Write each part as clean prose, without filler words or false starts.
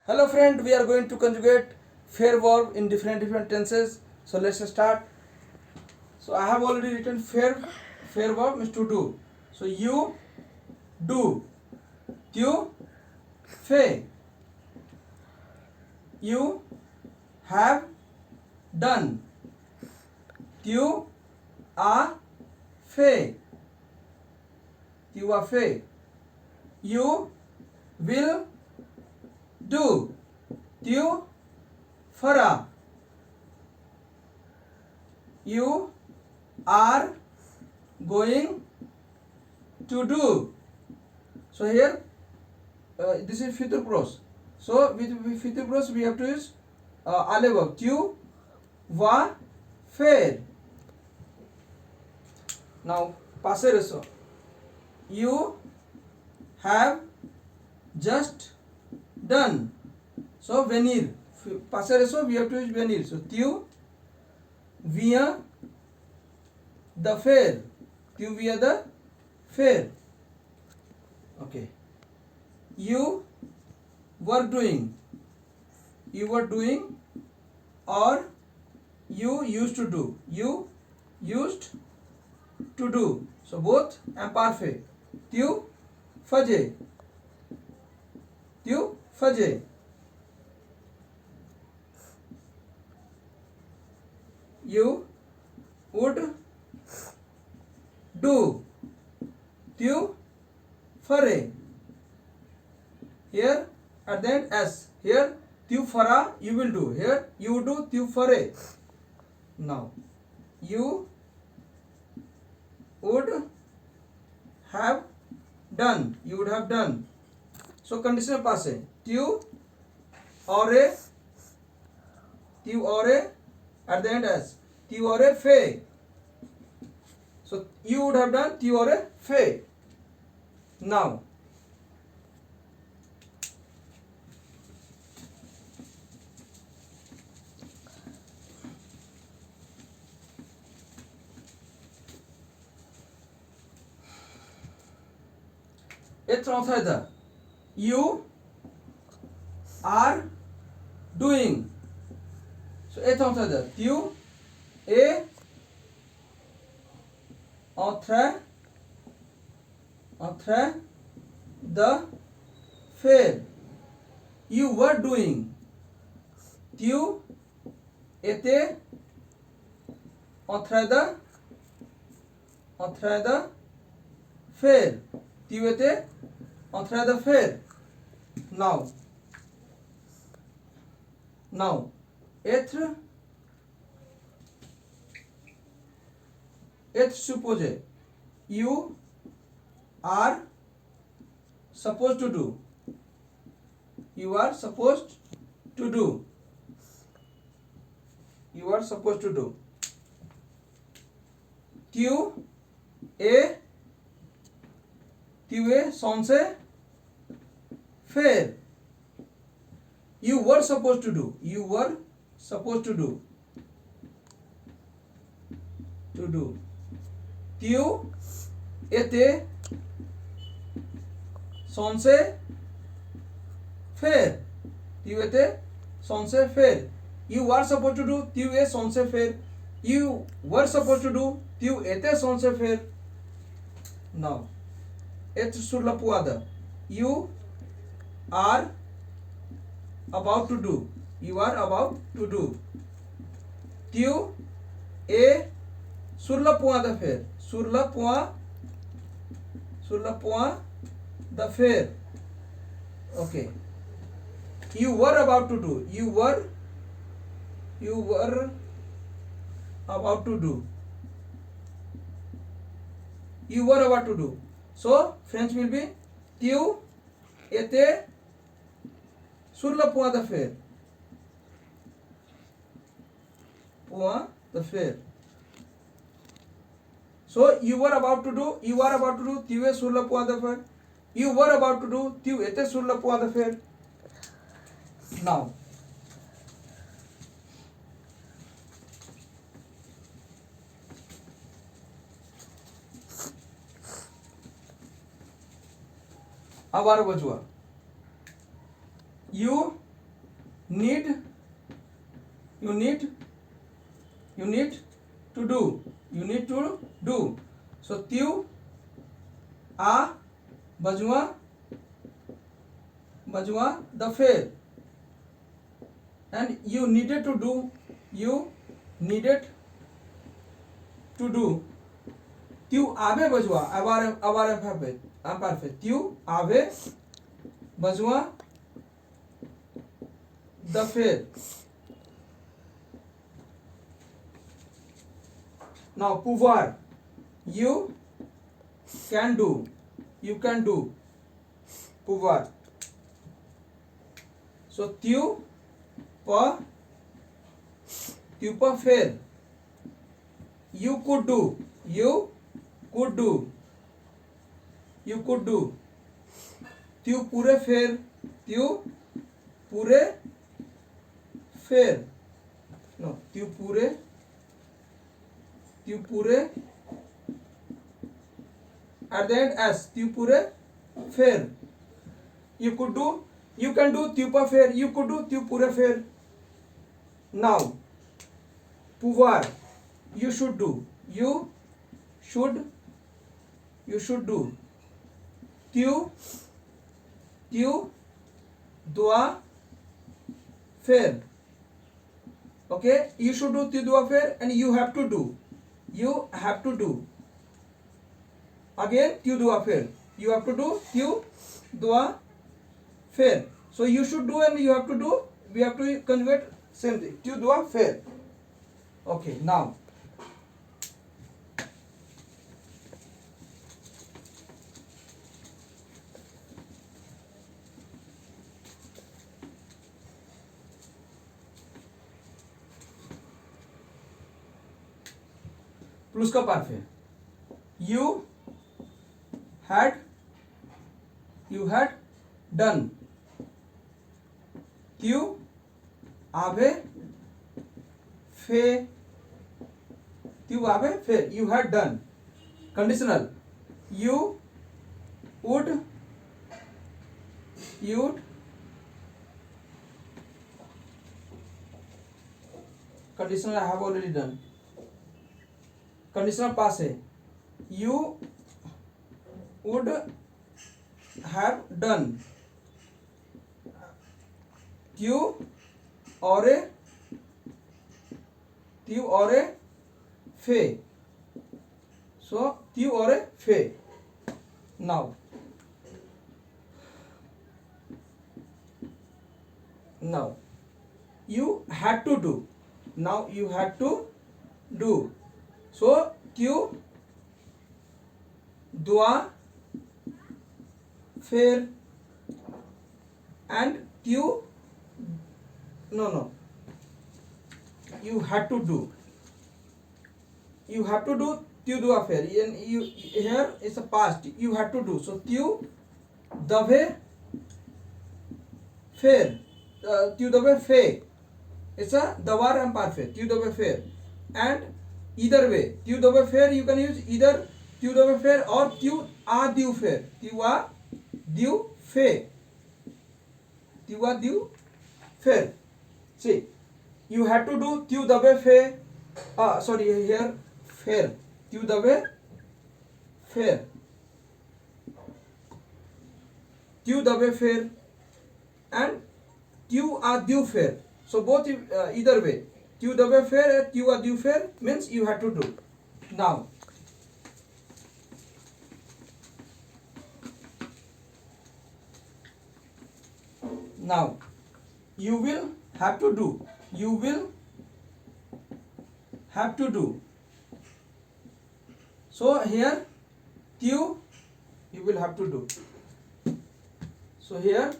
Hello friend, we are going to conjugate fair verb in different tenses. So let's start. So I have already written fair verb means to do. So you do, tu fe. You have done, tu a fe. Tu a fe. You will do, tu fará. You are going to do. So here this is future pros. So with future pros we have to use ale verb. Tu va faire. Now passé récent. You have just done. So venir. Passé récent we have to use venir. So tu via the fair. Tu via the fair. Okay. You were doing. You were doing or you used to do. You used to do. So both imperfect. Tu faisais. Tu faisais. You would do. Tu ferais. Here at the end S. Here tu feras, you will do. Here you do, tu ferais. Now you would have done. You would have done. So conditional passé. Tu aurais at the end S. Tu aurais fait. So you would have done, tu aurais fait. Now être en train de. You are doing. So être en train de. Tu es en train de faire. You were doing. Tu étais en train de faire. Tu étais en train de faire. Now être supposé. You are supposed to do. You are supposed to do. You are supposed to do. Tu es censé faire. You were supposed to do. You were supposed to do. To do. Tu étais censé faire. Tu étais censé faire. You were supposed to do. Tu es censé faire. You were supposed to do. Tu étais censé faire. Now être sur la pointe. You are about to do. You are about to do. Tu es sur le point de faire. Sur le point de faire. Okay. You were about to do. You were about to do. You were about to do. So French will be tu étais sur le point de faire. Point de faire. So you were about to do. You are about to do. Tu es sur le point de faire. You were about to do. Tu étais sur le point de faire. Now आबार बजुआ. You need, you need to do, you need to do. So tiu a bajua the fair, and you needed to do, you needed to do. tiu ave bajua avar perfect, tiu ave bajua the fair. Now pouvoir, you can do, pouvoir. So tiu pa fair, you could do, tiu pure fair, no, tiu pure at the end s, tiu pure fair. You could do, you can do, tiu pa fair, you could do, tiu pure fair. Now pouvoir, you should do, you should do. tiu doa fair. Okay, you should do tiu doa fair, and you have to do, again tiu doa fair, you have to do tiu doa fair. So you should do and you have to do, we have to convert same thing, tiu doa fair. Okay, now plus का parfait, you had done, tiu ave fait, you had done. Conditional, you would conditional I have already done. Conditional pass है, you would have done, tiu और फे, so tiu और फे. Now you had to do, now you had to do. So tiu doa fair, and tiu no, you had to do, tiu doa fair, and you here is a past, you had to do. So tiu dave fair, tiu dave fair, it's a davar imperfect, tiu dave fair. And either way, tiu dave fair, you can use either tiu dave fair or tiu a diu fair, tiu a diu fair. See, you had to do tiu dave fair, sorry, here fair, tiu dave fair, and tiu a diu fair. So both either way, tiu dave fair and tiu a diu fair means you have to do. Now you will have to do, so here tiu you will have to do, so here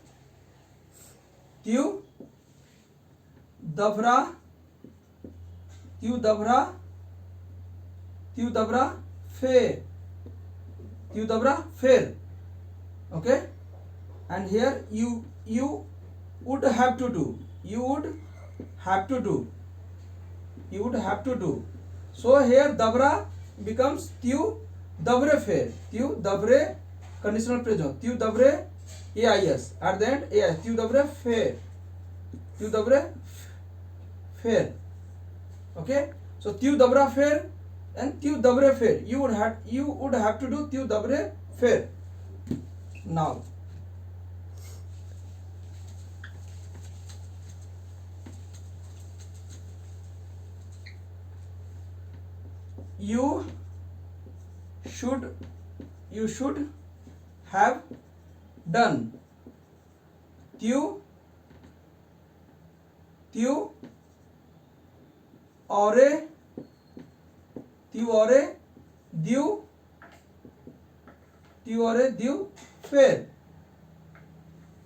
tiu dabra fair, okay. And here you would have to do, so here dabra becomes tiu davre fair, conditional present, tiu davre ais, at the end ais, tiu davre fair. tiu dabre fair. Okay, so tiu dabra fair and tiu dabre fair. You would have to do tiu dabre fair. Now you should have done tiu औरे due fair.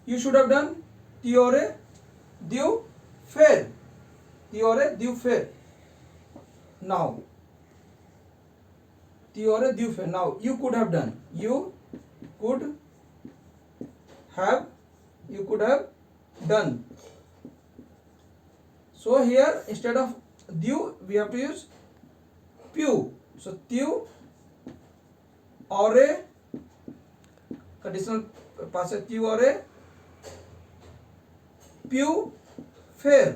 You should have done tiu due fair. Due fair. Now due fair. Now you could have done. You could have done. So here instead of due we have to use pew. So tiu औरे conditional past tiu औरे pew fair.